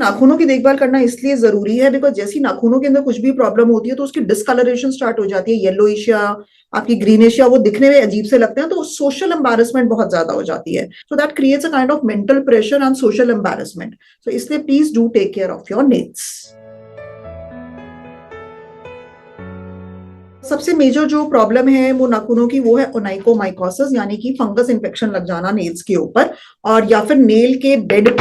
नाखूनों की देखभाल करना इसलिए जरूरी है बिकॉज जैसी नाखूनों के अंदर कुछ भी प्रॉब्लम होती है तो उसकी डिस्कलरेशन स्टार्ट हो जाती है, येलोइश या आपकी ग्रीनिश, या वो दिखने में अजीब से लगते हैं, तो सोशल एम्बैरेसमेंट बहुत ज्यादा हो जाती है. So that creates a kind of mental pressure and social embarrassment. So इसलिए please do take care of your nails. सबसे मेजर जो प्रॉब्लम है वो नाखूनों की वो है ओनाइकोमाइकोसिस, यानी कि फंगस इन्फेक्शन लग जाना नेल्स के ऊपर, और या फिर नेल के बेड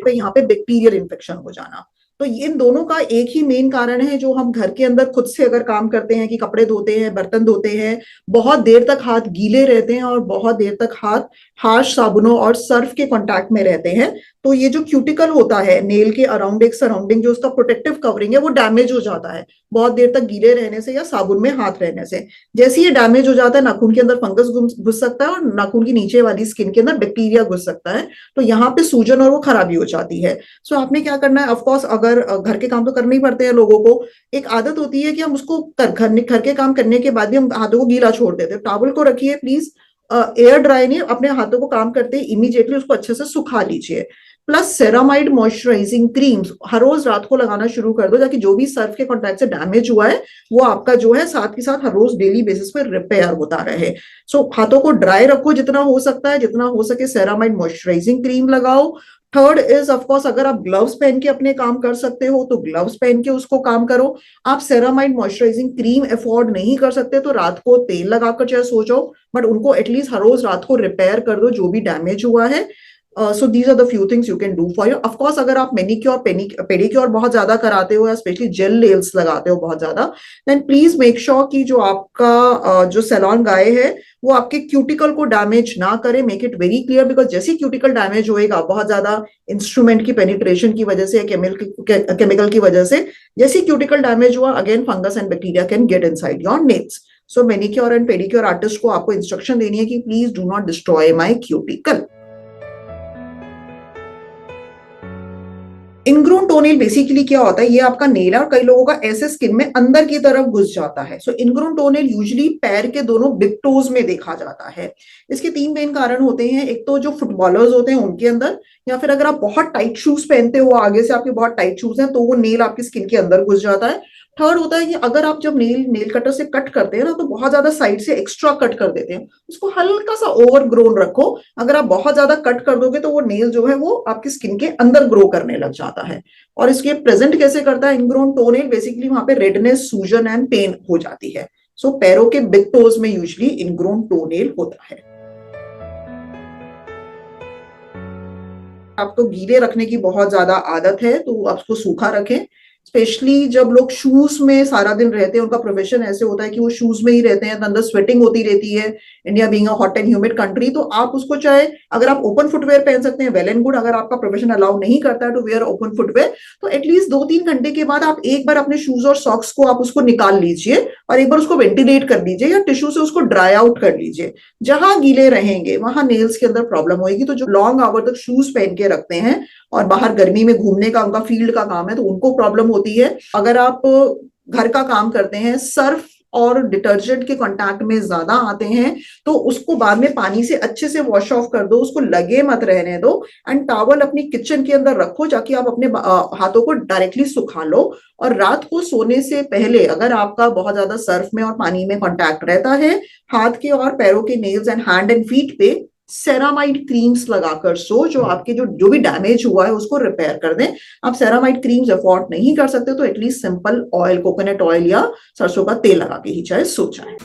पे यहाँ पे बैक्टीरियल इन्फेक्शन हो जाना. तो इन दोनों का एक ही मेन कारण है, जो हम घर के अंदर खुद से अगर काम करते हैं कि कपड़े धोते हैं, बर्तन धोते हैं, बहुत देर तक हाथ गीले रहते हैं और बहुत देर तक हाथ हार्श साबुनों और सर्फ के कांटेक्ट में रहते हैं, तो ये जो क्यूटिकल होता है नेल के अराउंड, एक सराउंडिंग जो उसका प्रोटेक्टिव कवरिंग है वो डैमेज हो जाता है बहुत देर तक गीले रहने से या साबुन में हाथ रहने से. जैसे ये डैमेज हो जाता है, नाखून के अंदर फंगस घुस सकता है और नाखून की नीचे वाली स्किन के अंदर बैक्टीरिया घुस सकता है, तो यहाँ पे सूजन और वो खराबी हो जाती है. सो आपने क्या करना है, ऑफकोर्स अगर घर के काम तो करने ही पड़ते हैं लोगों को, एक आदत होती है कि हम उसको घर के काम करने के बाद भी हम हाथों को गीला छोड़ देते हैं. टॉवल को रखिए प्लीज, एयर ड्राई नहीं, अपने हाथों को काम करते ही इमीडिएटली उसको अच्छे से सुखा लीजिए. प्लस सेरामाइड मॉइस्चराइजिंग क्रीम्स हर रोज रात को लगाना शुरू कर दो, ताकि जो भी सर्फ के कॉन्टैक्ट से डैमेज हुआ है वो आपका जो है साथ के साथ हर रोज डेली बेसिस पर रिपेयर होता रहे. सो हाथों को ड्राई रखो जितना हो सकता है, जितना हो सके सेरामाइड मॉइस्चराइजिंग क्रीम लगाओ. थर्ड इज ऑफकोर्स, अगर आप ग्लव्स पहन के अपने काम कर सकते हो तो ग्लव्स पहन के उसको काम करो. आप सेरामाइड मॉइस्चराइजिंग क्रीम अफोर्ड नहीं कर सकते तो रात को तेल लगाकर चाहे सो जाओ, बट उनको एटलीस्ट हर रोज रात को रिपेयर कर दो जो भी डैमेज हुआ है. So these are the few things you can do for your. Of course अगर आप मेनिक्योर पेडिक्योर बहुत ज्यादा कराते हो या स्पेशली जेल नेल्स लगाते हो बहुत ज्यादा, देन प्लीज मेक श्योर कि जो आपका जो सैलून गाय है वो आपके क्यूटिकल को डैमेज ना करे. Make it very clear, because जैसी क्यूटिकल डैमेज होएगा बहुत ज्यादा इंस्ट्रूमेंट की पेनिट्रेशन की वजह से या केमिकल की वजह से, जैसी क्यूटिकल डैमेज हुआ again fungus and bacteria can get inside your nails. So manicure and pedicure artist को आपको इंस्ट्रक्शन देनी है कि please do not destroy my cuticle. Ingrown टोनेल basically क्या होता है, ये आपका नेल है और कई लोगों का ऐसे स्किन में अंदर की तरफ घुस जाता है. सो इनग्रोन टोनेल यूजुअली पैर के दोनों बिग टोज में देखा जाता है. इसके तीन मेन कारण होते हैं. एक तो जो फुटबॉलर्स होते हैं उनके अंदर, या फिर अगर आप बहुत टाइट शूज पहनते हो, आगे से आपके बहुत टाइट शूज हैं तो वो नेल आपकी स्किन के अंदर घुस जाता है. थर्ड होता है कि अगर आप जब नेल कटर से कट करते हैं ना तो बहुत ज्यादा साइड से एक्स्ट्रा कट कर देते हैं, उसको हल्का सा ओवरग्रोन रखो. अगर आप बहुत ज्यादा कट कर दोगे तो वो नेल जो है वो आपकी स्किन के अंदर ग्रो करने लग जाता है. और इसके प्रेजेंट कैसे करता है इनग्रोन टोनेल, बेसिकली वहां पे रेडनेस, सूजन एंड पेन हो जाती है. सो पैरों के बिग टोज में यूजुअली इनग्रोन टोनेल होता है. आपको गीले रखने की बहुत ज्यादा आदत है तो आप उसको सूखा रखें. स्पेशली जब लोग शूज में सारा दिन रहते हैं, उनका प्रोफेशन ऐसे होता है कि वो शूज में ही रहते हैं, अंदर स्वेटिंग होती रहती है, India being a hot and humid country, तो आप उसको चाहे अगर आप ओपन फुटवेयर पहन सकते हैं वेल एंड गुड. अगर आपका प्रोफेशन अलाउ नहीं करता है टू वेयर ओपन फुटवेयर तो एटलीस्ट 2-3 घंटे के बाद आप एक बार अपने शूज और सॉक्स को आप उसको निकाल लीजिए और एक बार उसको वेंटिलेट कर लीजिए या टिश्यू से उसको ड्राई आउट कर लीजिए. जहां गीले रहेंगे वहां नेल्स के अंदर प्रॉब्लम होगी. तो जो लॉन्ग आवर तक शूज पहन के रखते हैं और बाहर गर्मी में घूमने का उनका फील्ड का काम है तो उनको प्रॉब्लम होती है. अगर आप घर का काम करते हैं, सर्फ और डिटर्जेंट के कांटेक्ट में ज्यादा आते हैं तो उसको बाद में पानी से अच्छे से वॉश ऑफ कर दो, उसको लगे मत रहने दो. एंड टॉवल अपनी किचन के अंदर रखो जाके आप अपने हाथों को डायरेक्टली सुखा लो. और रात को सोने से पहले अगर आपका बहुत ज्यादा सर्फ में और पानी में कांटेक्ट रहता है, हाथ के और पैरों के nails and hand and feet पे सेरामाइड क्रीम्स लगाकर सो, जो आपके जो भी डैमेज हुआ है उसको रिपेयर कर दें. आप सेरामाइड क्रीम्स अफोर्ड नहीं कर सकते तो at least simple oil, coconut oil या सरसों का तेल लगा के ही चाहे सो जाए.